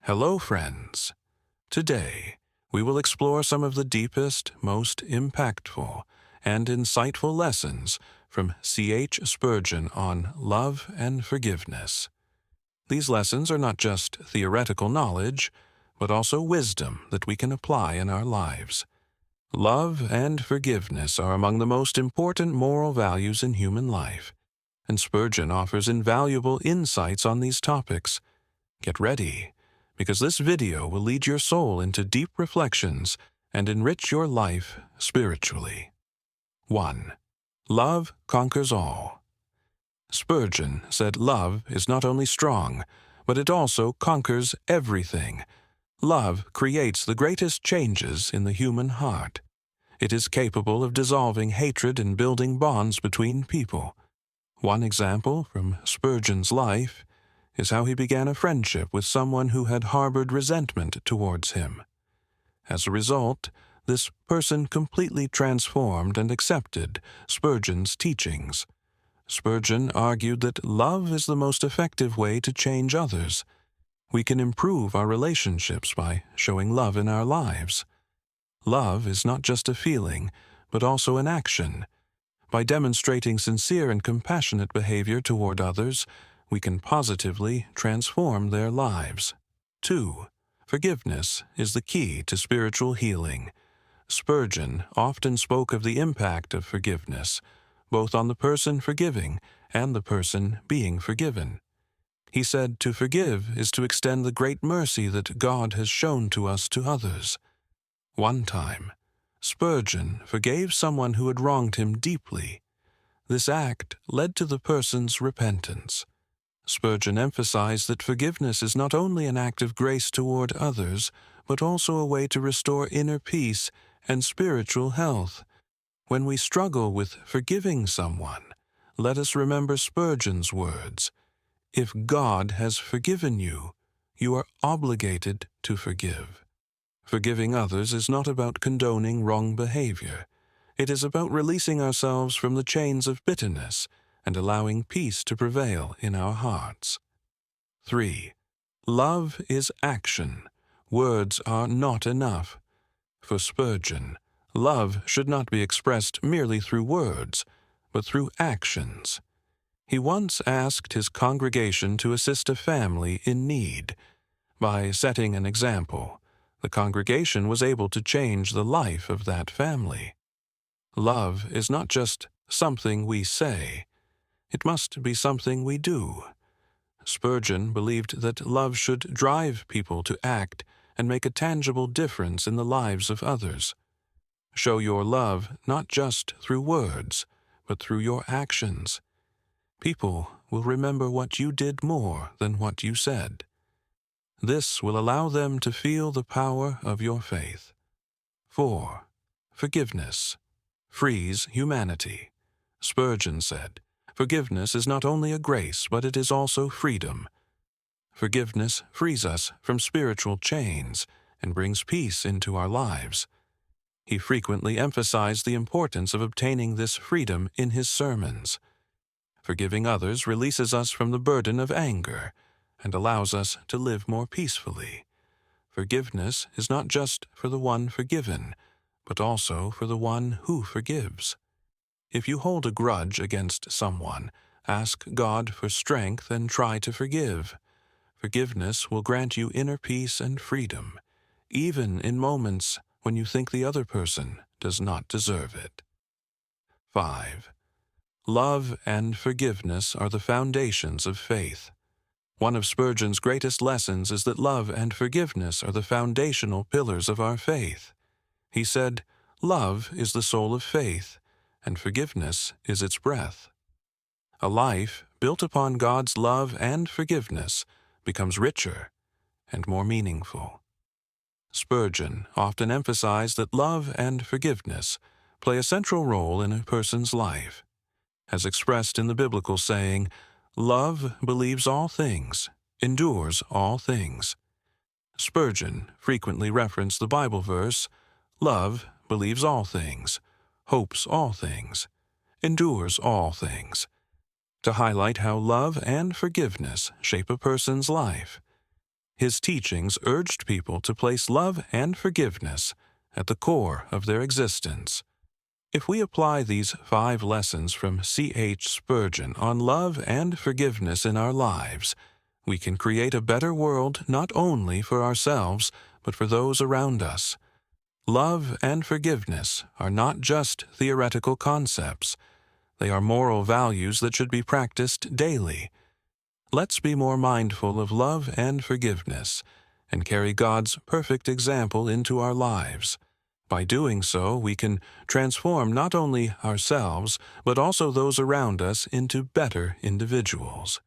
Hello, friends. Today, we will explore some of the deepest, most impactful, and insightful lessons from C.H. Spurgeon on love and forgiveness. These lessons are not just theoretical knowledge, but also wisdom that we can apply in our lives. Love and forgiveness are among the most important moral values in human life, and Spurgeon offers invaluable insights on these topics. Get ready, because this video will lead your soul into deep reflections and enrich your life spiritually. 1. Love conquers all. Spurgeon said love is not only strong, but it also conquers everything. Love creates the greatest changes in the human heart. It is capable of dissolving hatred and building bonds between people. One example from Spurgeon's life is how he began a friendship with someone who had harbored resentment towards him. As a result, this person completely transformed and accepted Spurgeon's teachings. Spurgeon argued that love is the most effective way to change others. We can improve our relationships by showing love in our lives. Love is not just a feeling, but also an action. By demonstrating sincere and compassionate behavior toward others, we can positively transform their lives. 2. Forgiveness is the key to spiritual healing. Spurgeon often spoke of the impact of forgiveness, both on the person forgiving and the person being forgiven. He said to forgive is to extend the great mercy that God has shown to us to others. One time, Spurgeon forgave someone who had wronged him deeply. This act led to the person's repentance. Spurgeon emphasized that forgiveness is not only an act of grace toward others, but also a way to restore inner peace and spiritual health. When we struggle with forgiving someone, let us remember Spurgeon's words: "If God has forgiven you, you are obligated to forgive." Forgiving others is not about condoning wrong behavior. It is about releasing ourselves from the chains of bitterness and allowing peace to prevail in our hearts. 3. Love is action. Words are not enough. For Spurgeon, love should not be expressed merely through words, but through actions. He once asked his congregation to assist a family in need. By setting an example, the congregation was able to change the life of that family. Love is not just something we say. It must be something we do. Spurgeon believed that love should drive people to act and make a tangible difference in the lives of others. Show your love not just through words, but through your actions. People will remember what you did more than what you said. This will allow them to feel the power of your faith. 4. Forgiveness frees humanity. Spurgeon said, "Forgiveness is not only a grace, but it is also freedom." Forgiveness frees us from spiritual chains and brings peace into our lives. He frequently emphasized the importance of obtaining this freedom in his sermons. Forgiving others releases us from the burden of anger and allows us to live more peacefully. Forgiveness is not just for the one forgiven, but also for the one who forgives. If you hold a grudge against someone, ask God for strength and try to forgive. Forgiveness will grant you inner peace and freedom, even in moments when you think the other person does not deserve it. 5. Love and forgiveness are the foundations of faith. One of Spurgeon's greatest lessons is that love and forgiveness are the foundational pillars of our faith. He said, "Love is the soul of faith, and forgiveness is its breath." A life built upon God's love and forgiveness becomes richer and more meaningful. Spurgeon often emphasized that love and forgiveness play a central role in a person's life. As expressed in the biblical saying, "Love believes all things, endures all things." Spurgeon frequently referenced the Bible verse, "Love believes all things, hopes all things, endures all things," to highlight how love and forgiveness shape a person's life. His teachings urged people to place love and forgiveness at the core of their existence. If we apply these 5 lessons from C.H. Spurgeon on love and forgiveness in our lives, we can create a better world not only for ourselves, but for those around us. Love and forgiveness are not just theoretical concepts. They are moral values that should be practiced daily. Let's be more mindful of love and forgiveness, and carry God's perfect example into our lives. By doing so, we can transform not only ourselves, but also those around us into better individuals.